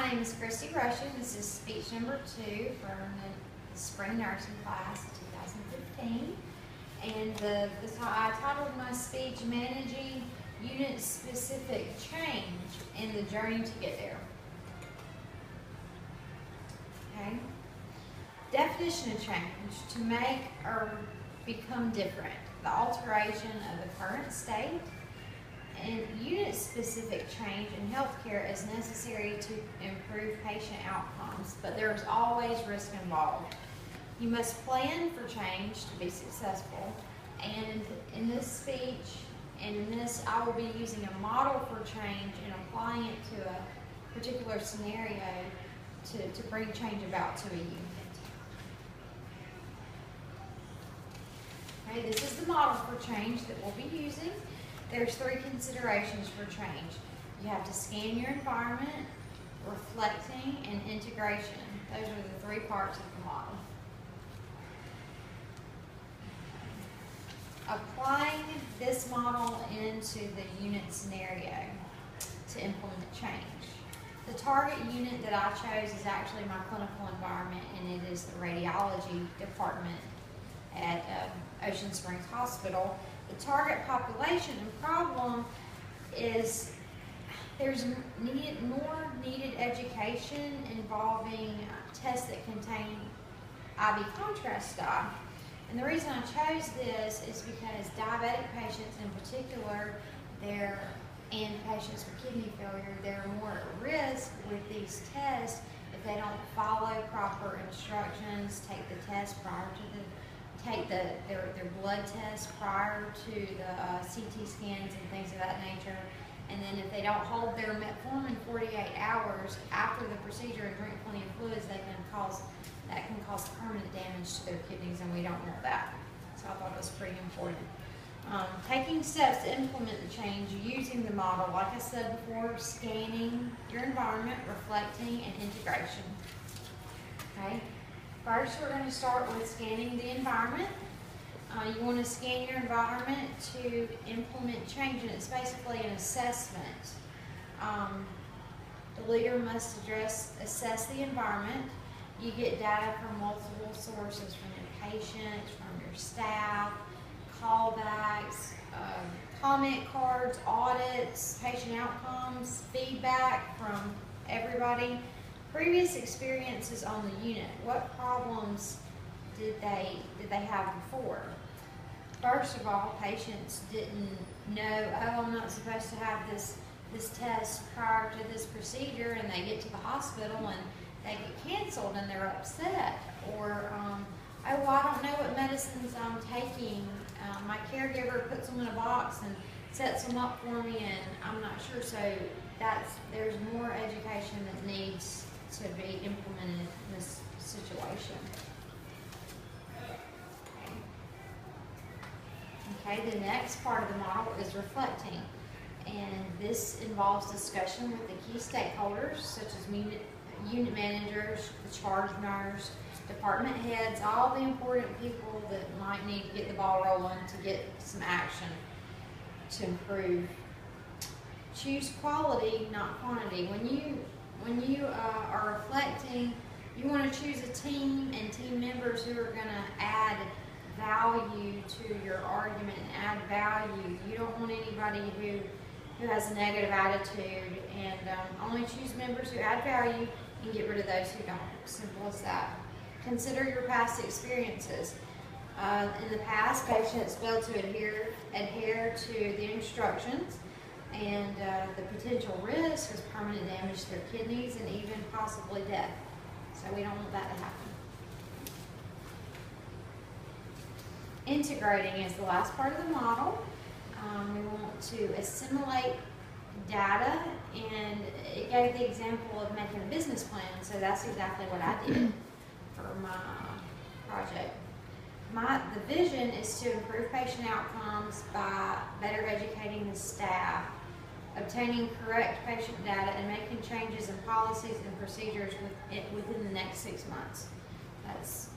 my name is Christy Russian. This is speech number 2 from the spring nursing class of 2015. And I titled my speech Managing Unit-Specific Change in the Journey to Get There. Okay. Definition of change: to make or become different, the alteration of the current state. And unit-specific change in healthcare is necessary to improve patient outcomes, but there's always risk involved. You must plan for change to be successful. And in this speech, and in this, I will be using a model for change and applying it to a particular scenario to bring change about to a unit. Okay, this is the model for change that we'll be using. There's 3 considerations for change. You have to scan your environment, reflecting, and integration. Those are the 3 parts of the model. Applying this model into the unit scenario to implement change. The target unit that I chose is actually my clinical environment, and it is the radiology department at Ocean Springs Hospital. The target population and problem is there's more needed education involving tests that contain IV contrast dye. And the reason I chose this is because diabetic patients in particular, and patients with kidney failure, they're more at risk with these tests if they don't follow proper instructions, take the test prior to their blood test prior to the CT scans and things of that nature. And then if they don't hold their metformin 48 hours after the procedure and drink plenty of fluids, that can cause permanent damage to their kidneys, and we don't want that. So I thought it was pretty important. Taking steps to implement the change using the model, like I said before, scanning your environment, reflecting, and integration. Okay. First, we're going to start with scanning the environment. You want to scan your environment to implement change, and it's basically an assessment. The leader must assess the environment. You get data from multiple sources, from your patients, from your staff, callbacks, comment cards, audits, patient outcomes, feedback from everybody. Previous experiences on the unit. What problems did they have before? First of all, patients didn't know, oh, I'm not supposed to have this test prior to this procedure, and they get to the hospital and they get canceled and they're upset. Or, oh, well, I don't know what medicines I'm taking. My caregiver puts them in a box and sets them up for me, and I'm not sure. So there's more education that needs to be implemented in this situation. Okay, the next part of the model is reflecting, and this involves discussion with the key stakeholders, such as unit managers, the charge nurse, department heads, all the important people that might need to get the ball rolling to get some action to improve. Choose quality, not quantity. When you are reflecting, you want to choose a team and team members who are going to add value to your argument and add value. You don't want anybody who has a negative attitude, and only choose members who add value and get rid of those who don't. Simple as that. Consider your past experiences. In the past, patients failed to adhere to the instructions, and the potential risk is permanent damage to their kidneys and even possibly death. So we don't want that to happen. Integrating is the last part of the model. We want to assimilate data, and it gave the example of making a business plan, so that's exactly what I did for my project. The vision is to improve patient outcomes by better educating the staff, obtaining correct patient data, and making changes in policies and procedures within the next 6 months. That's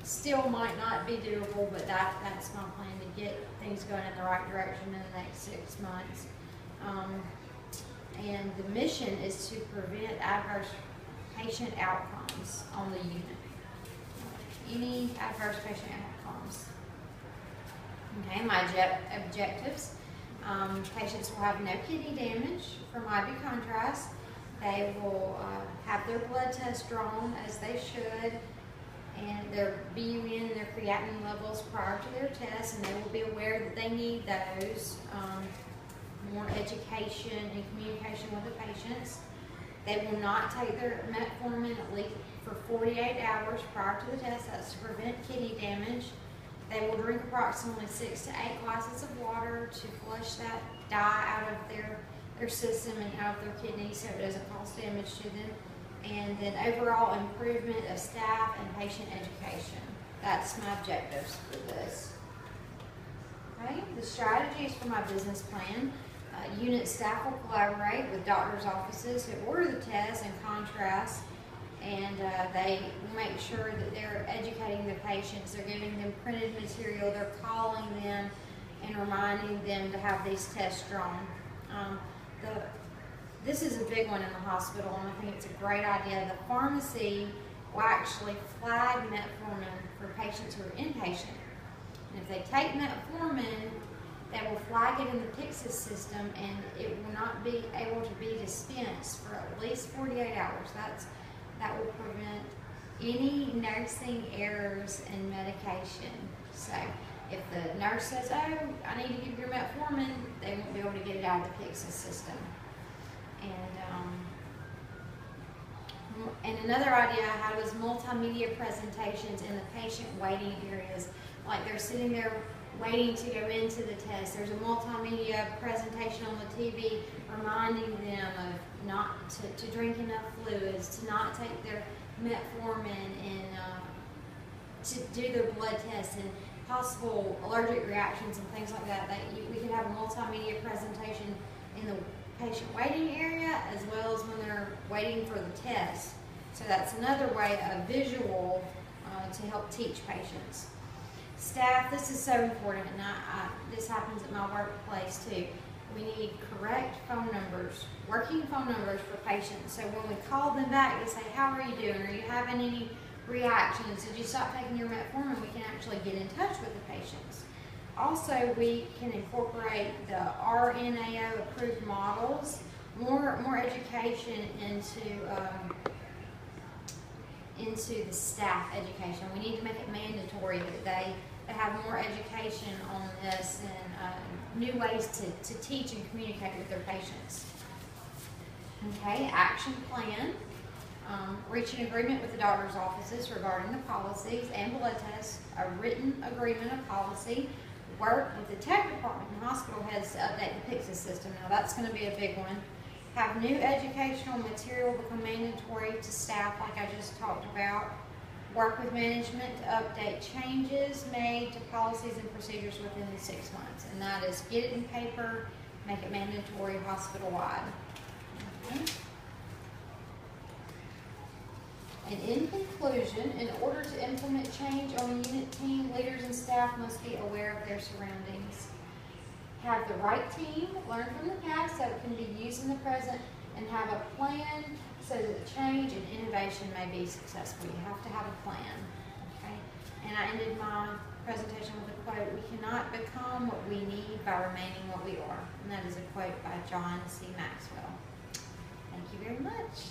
still might not be doable, but that's my plan, to get things going in the right direction in the next 6 months. And the mission is to prevent adverse patient outcomes on the unit. Any adverse patient outcomes. Okay, my objectives. Patients will have no kidney damage from IV contrast. They will have their blood test drawn as they should, and their BUN and their creatinine levels prior to their test, and they will be aware that they need those. More education and communication with the patients. They will not take their metformin at least for 48 hours prior to the test. That's to prevent kidney damage. They will drink approximately 6 to 8 glasses of water to flush that dye out of their system and out of their kidneys so it doesn't cause damage to them. And then overall improvement of staff and patient education. That's my objectives for this. Okay, the strategies for my business plan. Unit staff will collaborate with doctors' offices who order the test and contrast, and they will make sure that they're educating the patients. They're giving them printed material. They're calling them and reminding them to have these tests drawn. This is a big one in the hospital, and I think it's a great idea. The pharmacy will actually flag metformin for patients who are inpatient. And if they take metformin, they will flag it in the Pyxis system, and it will not be able to be dispensed for at least 48 hours. That will prevent any nursing errors in medication. So if the nurse says, oh, I need to give your metformin, they won't be able to get it out of the Pyxis system. And another idea I had was multimedia presentations in the patient waiting areas. Like they're sitting there waiting to go into the test. There's a multimedia presentation on the TV reminding them of not to drink enough fluids, to not take their metformin, and to do their blood tests and possible allergic reactions and things like that. We could have a multimedia presentation in the patient waiting area as well as when they're waiting for the test. So that's another way of visual to help teach patients. Staff, this is so important, and this happens at my workplace too. We need correct phone numbers, working phone numbers for patients. So when we call them back to say, how are you doing? Are you having any reactions? Did you stop taking your metformin? We can actually get in touch with the patients. Also, we can incorporate the RNAO approved models, more education into the staff education. We need to make it mandatory that they have more education on this and new ways to teach and communicate with their patients. Okay, action plan. Reach an agreement with the doctor's offices regarding the policies and blood tests, a written agreement of policy, work with the tech department and hospital heads to update the Pyxis system. Now that's going to be a big one. Have new educational material become mandatory to staff like I just talked about. Work with management to update changes made to policies and procedures within the 6 months. And that is get it in paper, make it mandatory hospital-wide. Okay. And in conclusion, in order to implement change on a unit team, leaders and staff must be aware of their surroundings. Have the right team, learn from the past so it can be used in the present, and have a plan so that the change and innovation may be successful. You have to have a plan. Okay? And I ended my presentation with a quote, we cannot become what we need by remaining what we are. And that is a quote by John C. Maxwell. Thank you very much.